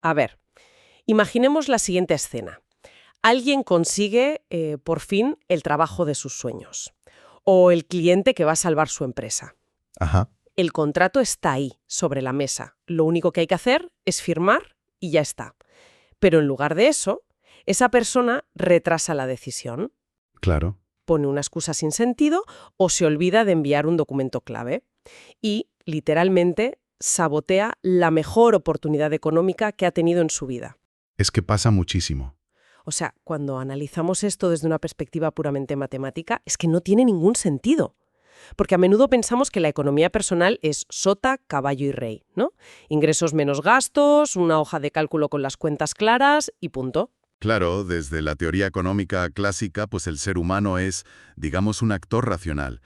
A ver, imaginemos la siguiente escena. Alguien consigue, por fin, el trabajo de sus sueños. O el cliente que va a salvar su empresa. Ajá. El contrato está ahí, sobre la mesa. Lo único que hay que hacer es firmar y ya está. Pero en lugar de eso, esa persona retrasa la decisión, Claro. pone una excusa sin sentido o se olvida de enviar un documento clave. Y, literalmente, sabotea la mejor oportunidad económica que ha tenido en su vida. Es que pasa muchísimo. O sea, cuando analizamos esto desde una perspectiva puramente matemática, es que no tiene ningún sentido. Porque a menudo pensamos que la economía personal es sota, caballo y rey, ¿no? Ingresos menos gastos, una hoja de cálculo con las cuentas claras y punto. Claro, desde la teoría económica clásica, pues el ser humano es, digamos, un actor racional,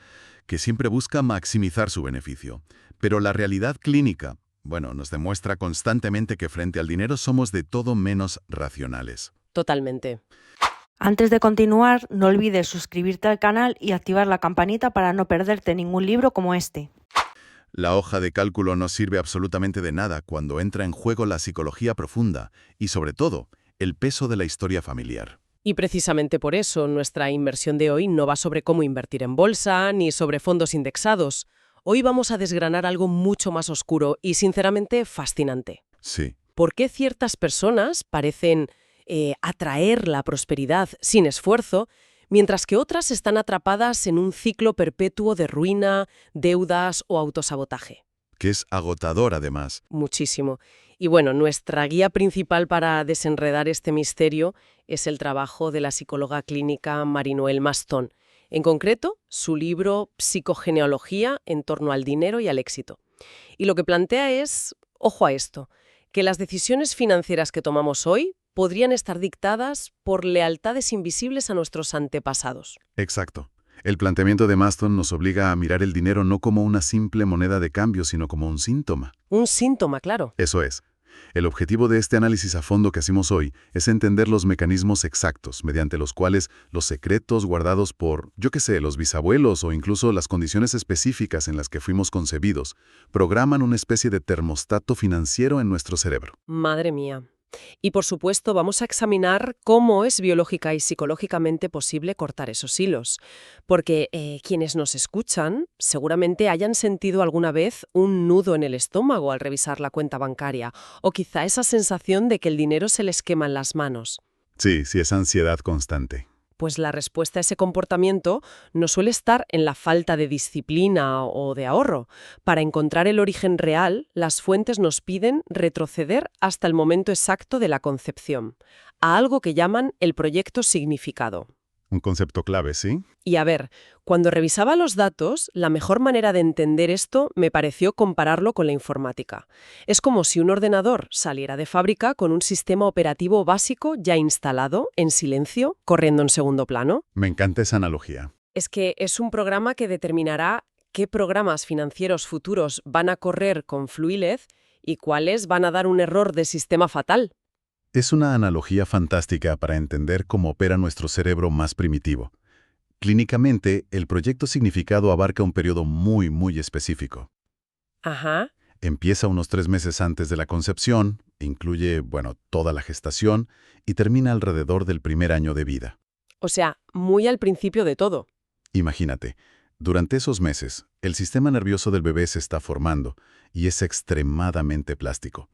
que siempre busca maximizar su beneficio. Pero la realidad clínica, bueno, nos demuestra constantemente que frente al dinero somos de todo menos racionales. Totalmente. Antes de continuar, no olvides suscribirte al canal y activar la campanita para no perderte ningún libro como este. La hoja de cálculo no sirve absolutamente de nada cuando entra en juego la psicología profunda y, sobre todo, el peso de la historia familiar. Y precisamente por eso nuestra inversión de hoy no va sobre cómo invertir en bolsa ni sobre fondos indexados. Hoy vamos a desgranar algo mucho más oscuro y, sinceramente, fascinante. Sí. ¿Por qué ciertas personas parecen atraer la prosperidad sin esfuerzo, mientras que otras están atrapadas en un ciclo perpetuo de ruina, deudas o autosabotaje? Que es agotador, además. Muchísimo. Y bueno, nuestra guía principal para desenredar este misterio es el trabajo de la psicóloga clínica Marie-Noëlle Maston. En concreto, su libro Psicogenealogía en torno al dinero y al éxito. Y lo que plantea es, ojo a esto, que las decisiones financieras que tomamos hoy podrían estar dictadas por lealtades invisibles a nuestros antepasados. Exacto. El planteamiento de Maston nos obliga a mirar el dinero no como una simple moneda de cambio, sino como un síntoma. Un síntoma, claro. Eso es. El objetivo de este análisis a fondo que hacemos hoy es entender los mecanismos exactos mediante los cuales los secretos guardados por, yo qué sé, los bisabuelos o incluso las condiciones específicas en las que fuimos concebidos, programan una especie de termostato financiero en nuestro cerebro. Madre mía. Y por supuesto vamos a examinar cómo es biológica y psicológicamente posible cortar esos hilos. Porque quienes nos escuchan seguramente hayan sentido alguna vez un nudo en el estómago al revisar la cuenta bancaria, o quizá esa sensación de que el dinero se les quema en las manos. Sí, esa ansiedad constante. Pues la respuesta a ese comportamiento no suele estar en la falta de disciplina o de ahorro. Para encontrar el origen real, las fuentes nos piden retroceder hasta el momento exacto de la concepción, a algo que llaman el proyecto significado. Un concepto clave, ¿sí? Y a ver, cuando revisaba los datos, la mejor manera de entender esto me pareció compararlo con la informática. Es como si un ordenador saliera de fábrica con un sistema operativo básico ya instalado, en silencio, corriendo en segundo plano. Me encanta esa analogía. Es que es un programa que determinará qué programas financieros futuros van a correr con fluidez y cuáles van a dar un error de sistema fatal. Es una analogía fantástica para entender cómo opera nuestro cerebro más primitivo. Clínicamente, el proyecto significado abarca un periodo muy específico. Ajá. Empieza unos 3 meses antes de la concepción, incluye, toda la gestación y termina alrededor del primer año de vida. O sea, muy al principio de todo. Imagínate, durante esos meses, el sistema nervioso del bebé se está formando y es extremadamente plástico.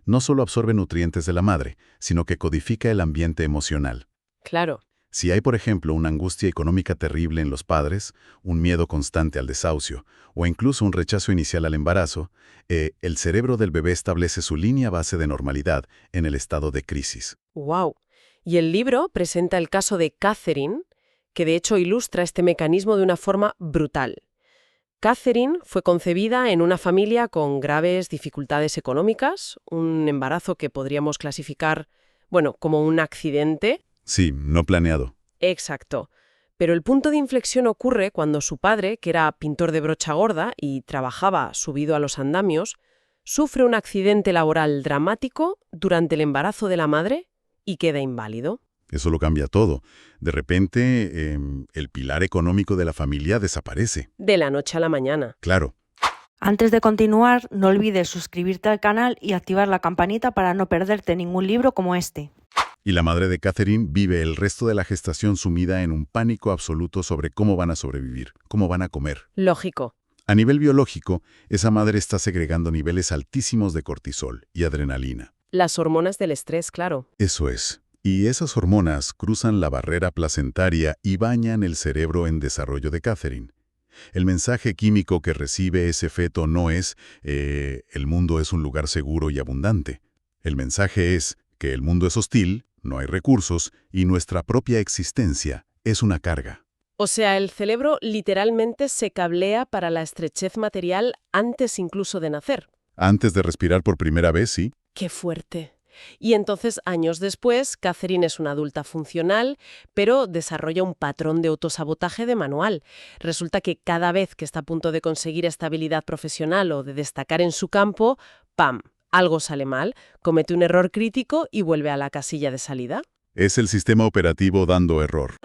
No solo absorbe nutrientes de la madre, sino que codifica el ambiente emocional. Claro. Si hay, por ejemplo, una angustia económica terrible en los padres, un miedo constante al desahucio o incluso un rechazo inicial al embarazo, el cerebro del bebé establece su línea base de normalidad en el estado de crisis. ¡Wow! Y el libro presenta el caso de Catherine, que de hecho ilustra este mecanismo de una forma brutal. Catherine fue concebida en una familia con graves dificultades económicas, un embarazo que podríamos clasificar, como un accidente. Sí, no planeado. Exacto. Pero el punto de inflexión ocurre cuando su padre, que era pintor de brocha gorda y trabajaba subido a los andamios, sufre un accidente laboral dramático durante el embarazo de la madre y queda inválido. Eso lo cambia todo. De repente, el pilar económico de la familia desaparece. De la noche a la mañana. Claro. Antes de continuar, no olvides suscribirte al canal y activar la campanita para no perderte ningún libro como este. Y la madre de Catherine vive el resto de la gestación sumida en un pánico absoluto sobre cómo van a sobrevivir, cómo van a comer. Lógico. A nivel biológico, esa madre está segregando niveles altísimos de cortisol y adrenalina. Las hormonas del estrés, claro. Eso es. Y esas hormonas cruzan la barrera placentaria y bañan el cerebro en desarrollo de Catherine. El mensaje químico que recibe ese feto no es el mundo es un lugar seguro y abundante. El mensaje es que el mundo es hostil, no hay recursos y nuestra propia existencia es una carga. O sea, el cerebro literalmente se cablea para la estrechez material antes incluso de nacer. Antes de respirar por primera vez, sí. ¡Qué fuerte! Y entonces, años después, Catherine es una adulta funcional, pero desarrolla un patrón de autosabotaje de manual. Resulta que cada vez que está a punto de conseguir estabilidad profesional o de destacar en su campo, ¡pam!, algo sale mal, comete un error crítico y vuelve a la casilla de salida. Es el sistema operativo dando error.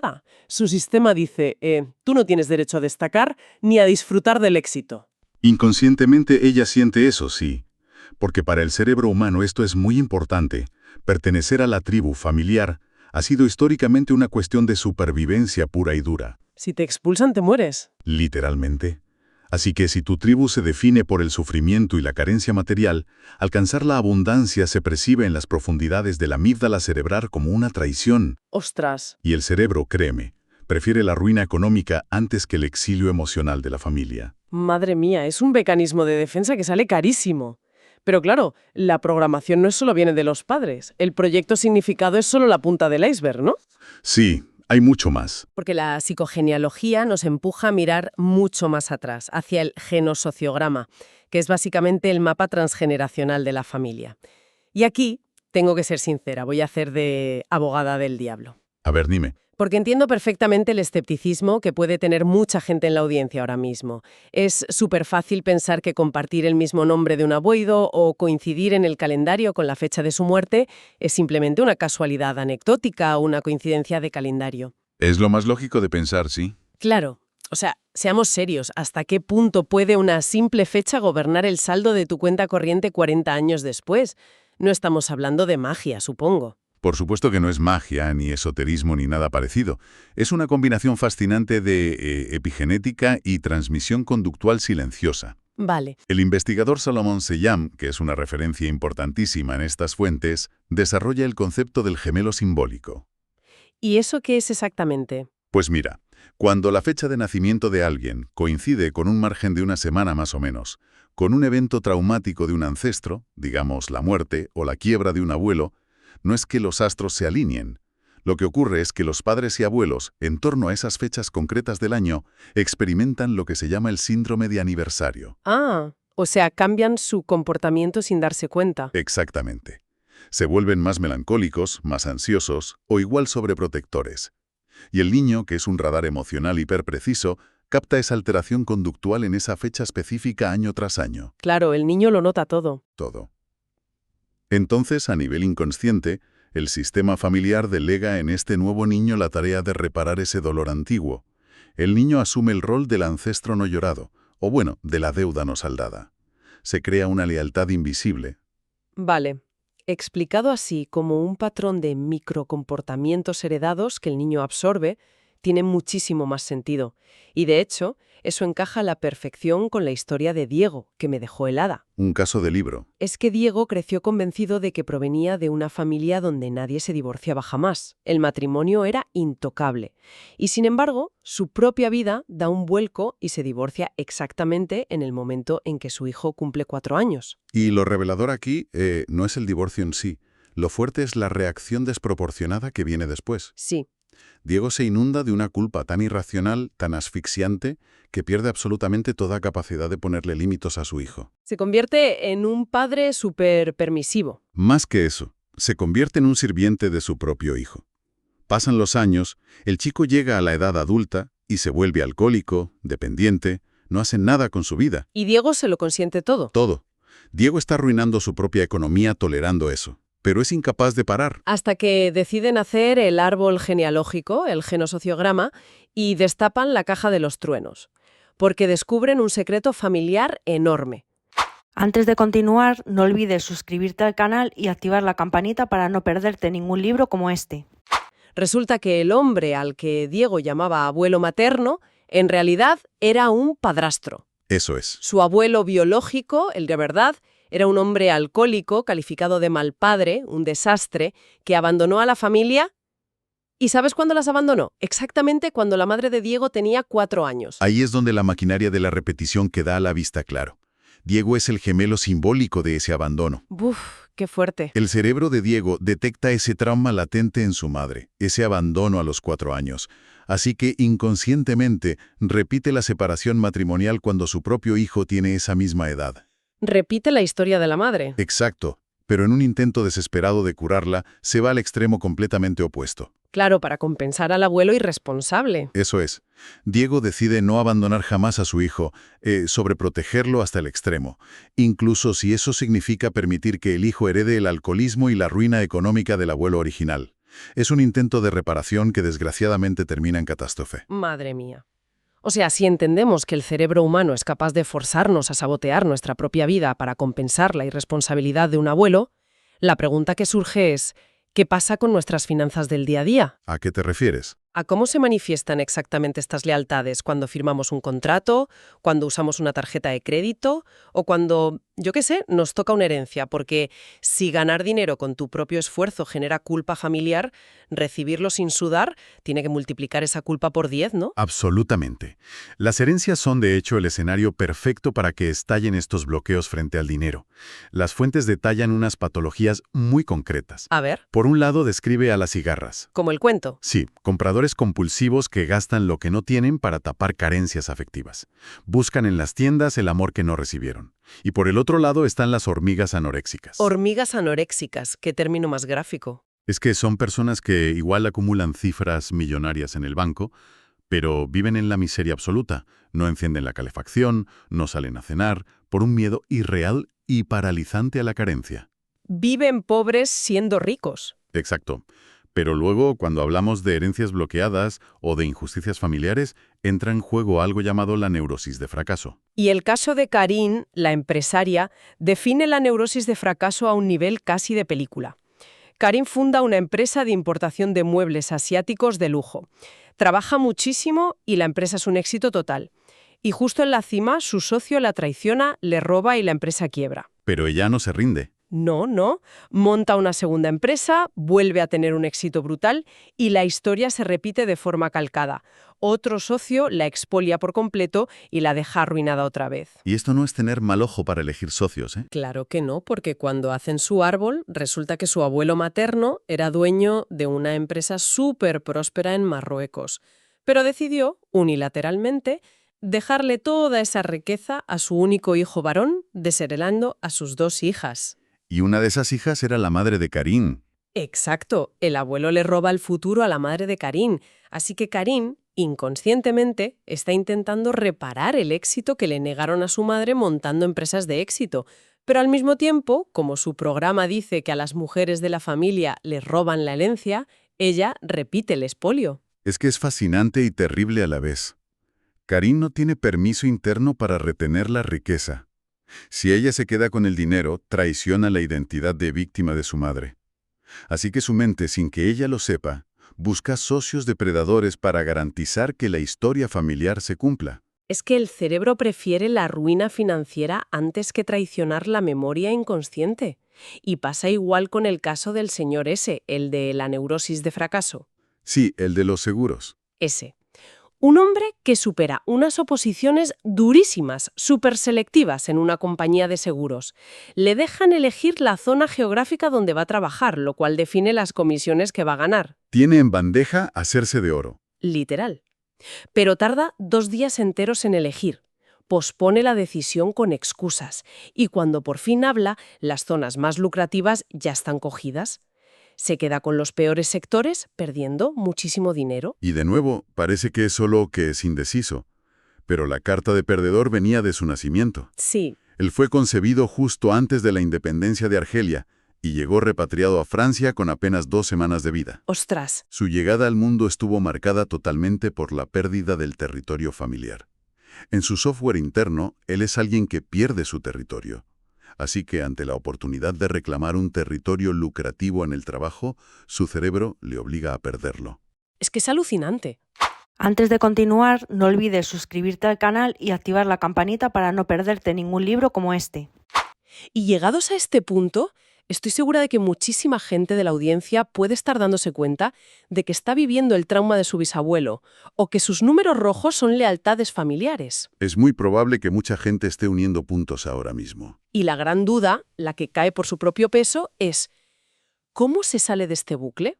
Su sistema dice, tú no tienes derecho a destacar ni a disfrutar del éxito. Inconscientemente ella siente eso, sí. Porque para el cerebro humano esto es muy importante. Pertenecer a la tribu familiar ha sido históricamente una cuestión de supervivencia pura y dura. Si te expulsan, te mueres. Literalmente. Así que si tu tribu se define por el sufrimiento y la carencia material, alcanzar la abundancia se percibe en las profundidades de la amígdala cerebral como una traición. ¡Ostras! Y el cerebro, créeme, prefiere la ruina económica antes que el exilio emocional de la familia. Madre mía, es un mecanismo de defensa que sale carísimo. Pero claro, la programación no solo viene de los padres. El proyecto significado es solo la punta del iceberg, ¿no? Sí, hay mucho más. Porque la psicogenealogía nos empuja a mirar mucho más atrás, hacia el genosociograma, que es básicamente el mapa transgeneracional de la familia. Y aquí, tengo que ser sincera, voy a hacer de abogada del diablo. A ver, dime. Porque entiendo perfectamente el escepticismo que puede tener mucha gente en la audiencia ahora mismo. Es súper fácil pensar que compartir el mismo nombre de un abuelo o coincidir en el calendario con la fecha de su muerte es simplemente una casualidad anecdótica o una coincidencia de calendario. Es lo más lógico de pensar, sí. Claro. O sea, seamos serios, ¿hasta qué punto puede una simple fecha gobernar el saldo de tu cuenta corriente 40 años después? No estamos hablando de magia, supongo. Por supuesto que no es magia, ni esoterismo, ni nada parecido. Es una combinación fascinante de epigenética y transmisión conductual silenciosa. Vale. El investigador Salomón Seyam, que es una referencia importantísima en estas fuentes, desarrolla el concepto del gemelo simbólico. ¿Y eso qué es exactamente? Pues mira, cuando la fecha de nacimiento de alguien coincide con un margen de una semana más o menos, con un evento traumático de un ancestro, digamos la muerte o la quiebra de un abuelo, no es que los astros se alineen. Lo que ocurre es que los padres y abuelos, en torno a esas fechas concretas del año, experimentan lo que se llama el síndrome de aniversario. Ah, o sea, cambian su comportamiento sin darse cuenta. Exactamente. Se vuelven más melancólicos, más ansiosos o igual sobreprotectores. Y el niño, que es un radar emocional hiperpreciso, capta esa alteración conductual en esa fecha específica año tras año. Claro, el niño lo nota todo. Todo. Entonces, a nivel inconsciente, el sistema familiar delega en este nuevo niño la tarea de reparar ese dolor antiguo. El niño asume el rol del ancestro no llorado, o bueno, de la deuda no saldada. Se crea una lealtad invisible. Vale. Explicado así como un patrón de microcomportamientos heredados que el niño absorbe, tiene muchísimo más sentido. Y de hecho, eso encaja a la perfección con la historia de Diego, que me dejó helada. Un caso de libro. Es que Diego creció convencido de que provenía de una familia donde nadie se divorciaba jamás. El matrimonio era intocable. Y sin embargo, su propia vida da un vuelco y se divorcia exactamente en el momento en que su hijo cumple 4 años. Y lo revelador aquí no es el divorcio en sí. Lo fuerte es la reacción desproporcionada que viene después. Sí. Diego se inunda de una culpa tan irracional, tan asfixiante, que pierde absolutamente toda capacidad de ponerle límites a su hijo. Se convierte en un padre súper permisivo. Más que eso, se convierte en un sirviente de su propio hijo. Pasan los años, el chico llega a la edad adulta y se vuelve alcohólico, dependiente, no hace nada con su vida. Y Diego se lo consiente todo. Todo. Diego está arruinando su propia economía tolerando eso, pero es incapaz de parar. Hasta que deciden hacer el árbol genealógico, el genosociograma, y destapan la caja de los truenos. porque descubren un secreto familiar enorme. Antes de continuar, no olvides suscribirte al canal y activar la campanita para no perderte ningún libro como este. Resulta que el hombre al que Diego llamaba abuelo materno, en realidad era un padrastro. Eso es. Su abuelo biológico, el de verdad, era un hombre alcohólico, calificado de mal padre, un desastre, que abandonó a la familia. ¿Y sabes cuándo las abandonó? Exactamente cuando la madre de Diego tenía 4 años. Ahí es donde la maquinaria de la repetición queda a la vista claro. Diego es el gemelo simbólico de ese abandono. Buf, qué fuerte. El cerebro de Diego detecta ese trauma latente en su madre, ese abandono a los 4 años. Así que inconscientemente repite la separación matrimonial cuando su propio hijo tiene esa misma edad. Repite la historia de la madre. Exacto, pero en un intento desesperado de curarla, se va al extremo completamente opuesto. Claro, para compensar al abuelo irresponsable. Eso es. Diego decide no abandonar jamás a su hijo, sobreprotegerlo hasta el extremo, incluso si eso significa permitir que el hijo herede el alcoholismo y la ruina económica del abuelo original. Es un intento de reparación que desgraciadamente termina en catástrofe. Madre mía. O sea, si entendemos que el cerebro humano es capaz de forzarnos a sabotear nuestra propia vida para compensar la irresponsabilidad de un abuelo, la pregunta que surge es, ¿qué pasa con nuestras finanzas del día a día? ¿A qué te refieres? ¿A cómo se manifiestan exactamente estas lealtades cuando firmamos un contrato, cuando usamos una tarjeta de crédito o cuando, yo qué sé, nos toca una herencia? Porque si ganar dinero con tu propio esfuerzo genera culpa familiar, recibirlo sin sudar tiene que multiplicar esa culpa por 10, ¿no? Absolutamente. Las herencias son de hecho el escenario perfecto para que estallen estos bloqueos frente al dinero. Las fuentes detallan unas patologías muy concretas. A ver, Por un lado describe a las cigarras. como el cuento. Sí, compradores compulsivos que gastan lo que no tienen para tapar carencias afectivas. Buscan en las tiendas el amor que no recibieron. Y por el otro lado están las hormigas anoréxicas. Hormigas anoréxicas, qué término más gráfico. Es que son personas que igual acumulan cifras millonarias en el banco, pero viven en la miseria absoluta. No encienden la calefacción, no salen a cenar, por un miedo irreal y paralizante a la carencia. Viven pobres siendo ricos. Exacto. Pero luego, cuando hablamos de herencias bloqueadas o de injusticias familiares, entra en juego algo llamado la neurosis de fracaso. Y el caso de Karin, la empresaria, define la neurosis de fracaso a un nivel casi de película. Karin funda una empresa de importación de muebles asiáticos de lujo. Trabaja muchísimo y la empresa es un éxito total. Y justo en la cima, su socio la traiciona, le roba y la empresa quiebra. Pero ella no se rinde. No. Monta una segunda empresa, vuelve a tener un éxito brutal y la historia se repite de forma calcada. Otro socio la expolia por completo y la deja arruinada otra vez. Y esto no es tener mal ojo para elegir socios, ¿eh? Claro que no, porque cuando hacen su árbol, resulta que su abuelo materno era dueño de una empresa súper próspera en Marruecos, pero decidió, unilateralmente, dejarle toda esa riqueza a su único hijo varón, desheredando a sus 2 hijas. Y una de esas hijas era la madre de Karin. Exacto, el abuelo le roba el futuro a la madre de Karin, así que Karin, inconscientemente, está intentando reparar el éxito que le negaron a su madre montando empresas de éxito. Pero al mismo tiempo, como su programa dice que a las mujeres de la familia les roban la herencia, ella repite el expolio. Es que es fascinante y terrible a la vez. Karin no tiene permiso interno para retener la riqueza. Si ella se queda con el dinero, traiciona la identidad de víctima de su madre. Así que su mente, sin que ella lo sepa, busca socios depredadores para garantizar que la historia familiar se cumpla. Es que el cerebro prefiere la ruina financiera antes que traicionar la memoria inconsciente. Y pasa igual con el caso del señor S., el de la neurosis de fracaso. Sí, el de los seguros. S. Un hombre que supera unas oposiciones durísimas, súper selectivas en una compañía de seguros. Le dejan elegir la zona geográfica donde va a trabajar, lo cual define las comisiones que va a ganar. Tiene en bandeja hacerse de oro. Literal. Pero tarda 2 días enteros en elegir. Pospone la decisión con excusas. Y cuando por fin habla, las zonas más lucrativas ya están cogidas. Se queda con los peores sectores, perdiendo muchísimo dinero. Y de nuevo, parece que es solo que es indeciso. Pero la carta de perdedor venía de su nacimiento. Sí. Él fue concebido justo antes de la independencia de Argelia y llegó repatriado a Francia con apenas 2 semanas de vida. Ostras. Su llegada al mundo estuvo marcada totalmente por la pérdida del territorio familiar. En su software interno, él es alguien que pierde su territorio. Así que ante la oportunidad de reclamar un territorio lucrativo en el trabajo, su cerebro le obliga a perderlo. Es que es alucinante. Antes de continuar, no olvides suscribirte al canal y activar la campanita para no perderte ningún libro como este. Y llegados a este punto, estoy segura de que muchísima gente de la audiencia puede estar dándose cuenta de que está viviendo el trauma de su bisabuelo o que sus números rojos son lealtades familiares. Es muy probable que mucha gente esté uniendo puntos ahora mismo. Y la gran duda, la que cae por su propio peso, es ¿cómo se sale de este bucle?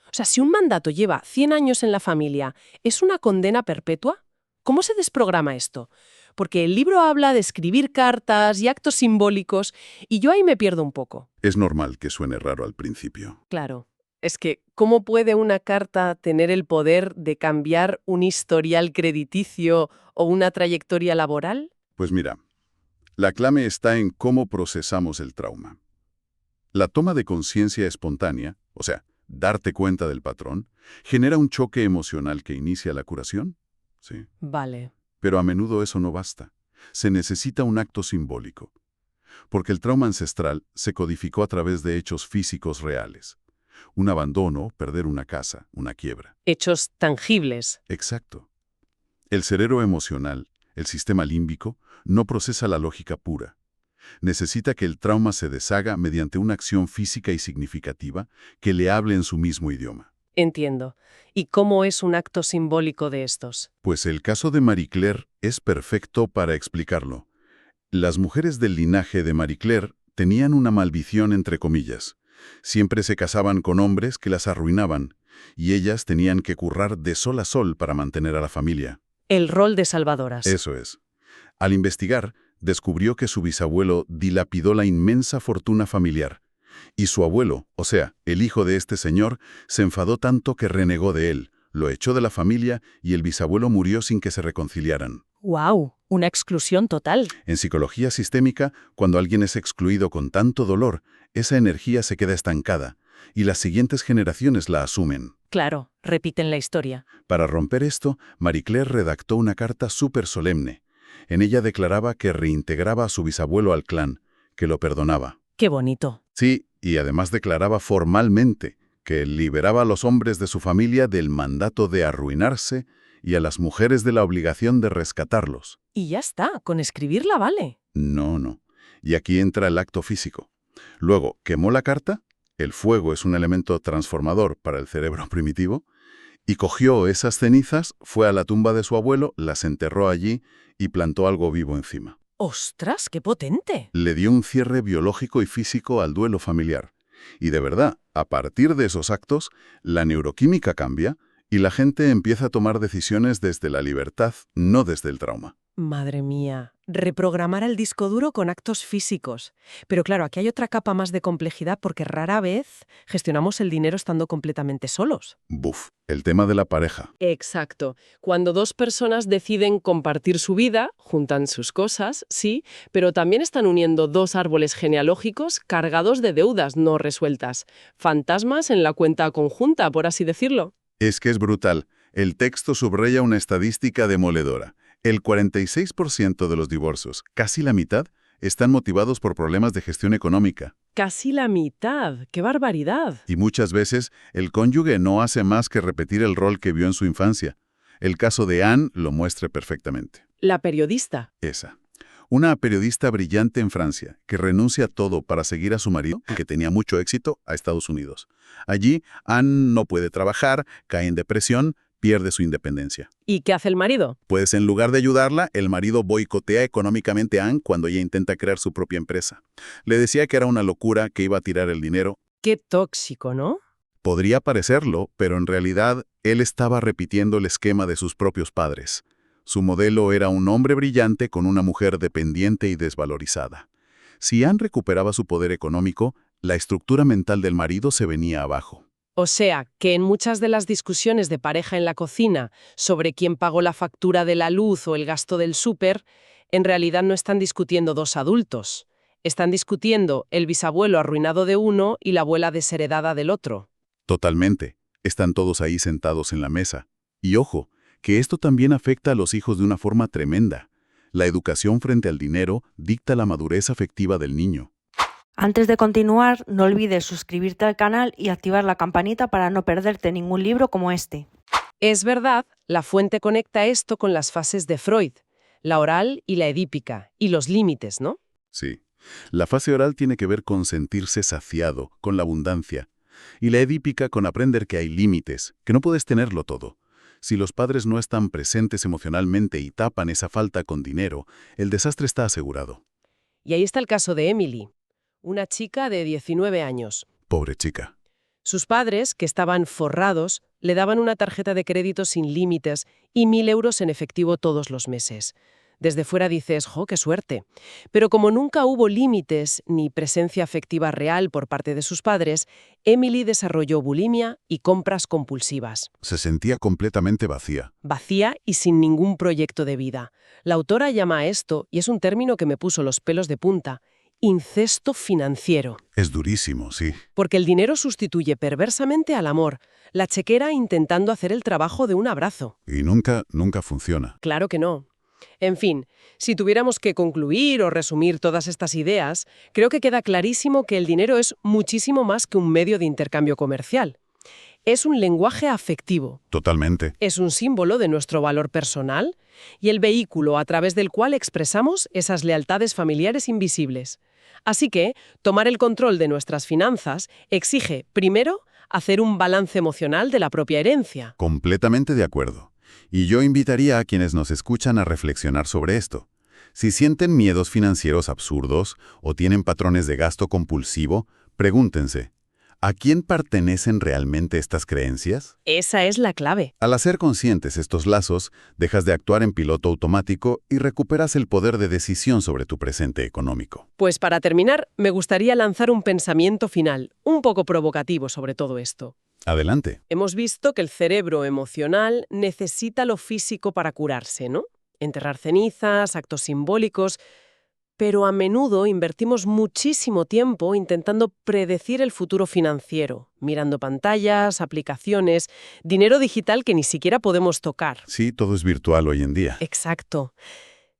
O sea, si un mandato lleva 100 años en la familia, ¿es una condena perpetua? ¿Cómo se desprograma esto? Porque el libro habla de escribir cartas y actos simbólicos, y yo ahí me pierdo un poco. Es normal que suene raro al principio. Claro, es que ¿cómo puede una carta tener el poder de cambiar un historial crediticio o una trayectoria laboral? Pues mira, la clave está en cómo procesamos el trauma. La toma de conciencia espontánea, o sea, darte cuenta del patrón, genera un choque emocional que inicia la curación. Sí. Vale. Pero a menudo eso no basta. Se necesita un acto simbólico. Porque el trauma ancestral se codificó a través de hechos físicos reales. Un abandono, perder una casa, una quiebra. Hechos tangibles. Exacto. El cerebro emocional, el sistema límbico, no procesa la lógica pura. Necesita que el trauma se deshaga mediante una acción física y significativa que le hable en su mismo idioma. Entiendo. ¿Y cómo es un acto simbólico de estos? Pues el caso de Marie Claire es perfecto para explicarlo. Las mujeres del linaje de Marie Claire tenían una maldición entre comillas. Siempre se casaban con hombres que las arruinaban, y ellas tenían que currar de sol a sol para mantener a la familia. El rol de salvadoras. Eso es. Al investigar, descubrió que su bisabuelo dilapidó la inmensa fortuna familiar. Y su abuelo, o sea, el hijo de este señor, se enfadó tanto que renegó de él, lo echó de la familia y el bisabuelo murió sin que se reconciliaran. ¡Guau! Una exclusión total. En psicología sistémica, cuando alguien es excluido con tanto dolor, esa energía se queda estancada, y las siguientes generaciones la asumen. Claro, repiten la historia. Para romper esto, Marie Claire redactó una carta súper solemne. En ella declaraba que reintegraba a su bisabuelo al clan, que lo perdonaba. ¡Qué bonito! Sí, y además declaraba formalmente que liberaba a los hombres de su familia del mandato de arruinarse y a las mujeres de la obligación de rescatarlos. Y ya está, con escribirla vale. No. Y aquí entra el acto físico. Luego, quemó la carta, el fuego es un elemento transformador para el cerebro primitivo, y cogió esas cenizas, fue a la tumba de su abuelo, las enterró allí y plantó algo vivo encima. ¡Ostras, qué potente! Le dio un cierre biológico y físico al duelo familiar. Y de verdad, a partir de esos actos, la neuroquímica cambia y la gente empieza a tomar decisiones desde la libertad, no desde el trauma. Madre mía, reprogramar el disco duro con actos físicos. Pero claro, aquí hay otra capa más de complejidad porque rara vez gestionamos el dinero estando completamente solos. Buf, el tema de la pareja. Exacto. Cuando dos personas deciden compartir su vida, juntan sus cosas, sí, pero también están uniendo dos árboles genealógicos cargados de deudas no resueltas. Fantasmas en la cuenta conjunta, por así decirlo. Es que es brutal. El texto subraya una estadística demoledora. El 46% de los divorcios, casi la mitad, están motivados por problemas de gestión económica. Casi la mitad. ¡Qué barbaridad! Y muchas veces el cónyuge no hace más que repetir el rol que vio en su infancia. El caso de Anne lo muestra perfectamente. La periodista. Esa. Una periodista brillante en Francia, que renuncia a todo para seguir a su marido, que tenía mucho éxito, a Estados Unidos. Allí, Anne no puede trabajar, cae en depresión, pierde su independencia. ¿Y qué hace el marido? Pues en lugar de ayudarla, el marido boicotea económicamente a Anne cuando ella intenta crear su propia empresa. Le decía que era una locura, que iba a tirar el dinero. Qué tóxico, ¿no? Podría parecerlo, pero en realidad él estaba repitiendo el esquema de sus propios padres. Su modelo era un hombre brillante con una mujer dependiente y desvalorizada. Si Anne recuperaba su poder económico, la estructura mental del marido se venía abajo. O sea, que en muchas de las discusiones de pareja en la cocina sobre quién pagó la factura de la luz o el gasto del súper, en realidad no están discutiendo dos adultos. Están discutiendo el bisabuelo arruinado de uno y la abuela desheredada del otro. Totalmente. Están todos ahí sentados en la mesa. Y ojo, que esto también afecta a los hijos de una forma tremenda. La educación frente al dinero dicta la madurez afectiva del niño. Antes de continuar, no olvides suscribirte al canal y activar la campanita para no perderte ningún libro como este. Es verdad, la fuente conecta esto con las fases de Freud, la oral y la edípica, y los límites, ¿no? Sí. La fase oral tiene que ver con sentirse saciado, con la abundancia. Y la edípica con aprender que hay límites, que no puedes tenerlo todo. Si los padres no están presentes emocionalmente y tapan esa falta con dinero, el desastre está asegurado. Y ahí está el caso de Emily, una chica de 19 años. Pobre chica. Sus padres, que estaban forrados, le daban una tarjeta de crédito sin límites y 1.000 euros en efectivo todos los meses. Desde fuera dices, ¡jo, qué suerte! Pero como nunca hubo límites ni presencia afectiva real por parte de sus padres, Emily desarrolló bulimia y compras compulsivas. Se sentía completamente vacía. Vacía y sin ningún proyecto de vida. La autora llama a esto, y es un término que me puso los pelos de punta, incesto financiero. Es durísimo, sí. Porque el dinero sustituye perversamente al amor, la chequera intentando hacer el trabajo de un abrazo. Y nunca funciona. Claro que no. En fin, si tuviéramos que concluir o resumir todas estas ideas, creo que queda clarísimo que el dinero es muchísimo más que un medio de intercambio comercial. Es un lenguaje afectivo. Totalmente. Es un símbolo de nuestro valor personal y el vehículo a través del cual expresamos esas lealtades familiares invisibles. Así que, tomar el control de nuestras finanzas exige, primero, hacer un balance emocional de la propia herencia. Completamente de acuerdo. Y yo invitaría a quienes nos escuchan a reflexionar sobre esto. Si sienten miedos financieros absurdos o tienen patrones de gasto compulsivo, pregúntense, ¿a quién pertenecen realmente estas creencias? Esa es la clave. Al hacer conscientes estos lazos, dejas de actuar en piloto automático y recuperas el poder de decisión sobre tu presente económico. Pues para terminar, me gustaría lanzar un pensamiento final, un poco provocativo sobre todo esto. Adelante. Hemos visto que el cerebro emocional necesita lo físico para curarse, ¿no? Enterrar cenizas, actos simbólicos, pero a menudo invertimos muchísimo tiempo intentando predecir el futuro financiero, mirando pantallas, aplicaciones, dinero digital que ni siquiera podemos tocar. Sí, todo es virtual hoy en día. Exacto.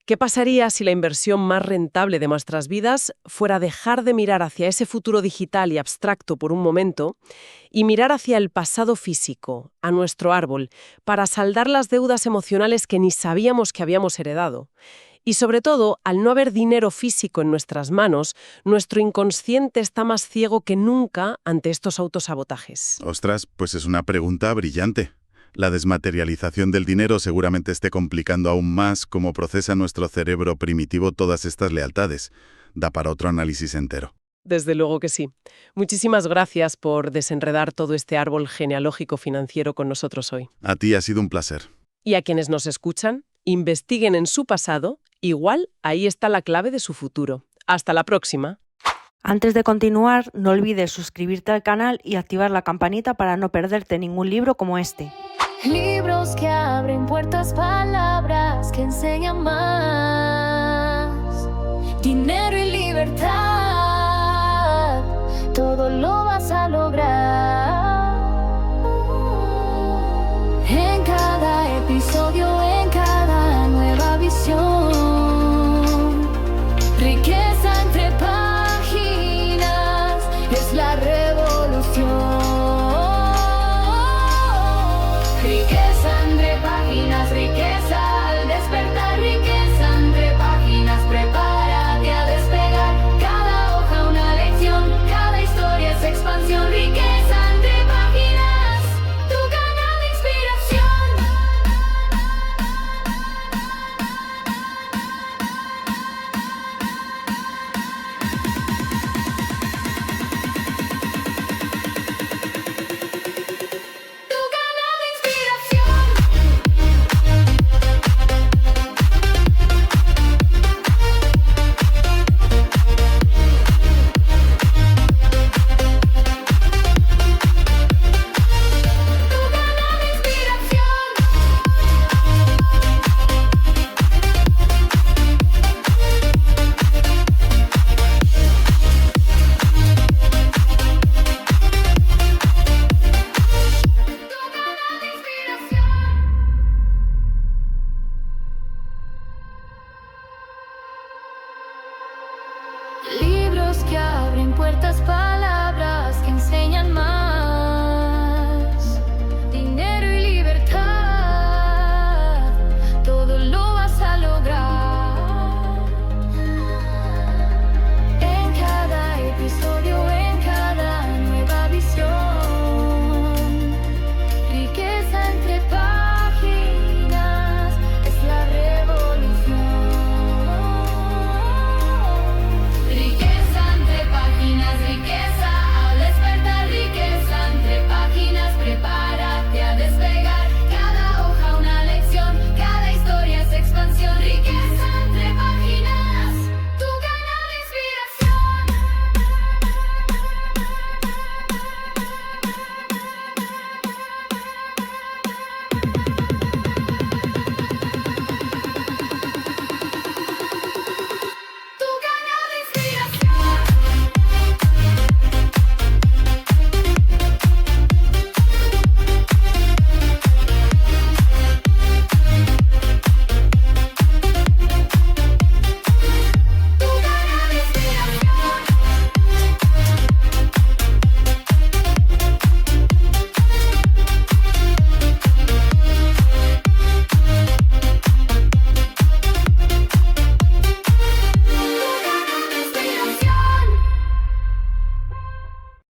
¿Qué pasaría si la inversión más rentable de nuestras vidas fuera dejar de mirar hacia ese futuro digital y abstracto por un momento y mirar hacia el pasado físico, a nuestro árbol, para saldar las deudas emocionales que ni sabíamos que habíamos heredado? Y sobre todo, al no haber dinero físico en nuestras manos, nuestro inconsciente está más ciego que nunca ante estos autosabotajes. Ostras, pues es una pregunta brillante. La desmaterialización del dinero seguramente esté complicando aún más cómo procesa nuestro cerebro primitivo todas estas lealtades. Da para otro análisis entero. Desde luego que sí. Muchísimas gracias por desenredar todo este árbol genealógico financiero con nosotros hoy. A ti ha sido un placer. Y a quienes nos escuchan, investiguen en su pasado, igual ahí está la clave de su futuro. Hasta la próxima. Antes de continuar, no olvides suscribirte al canal y activar la campanita para no perderte ningún libro como este. Libros que abren puertas, palabras que enseñan más. Dinero y libertad, todo lo vas a lograr.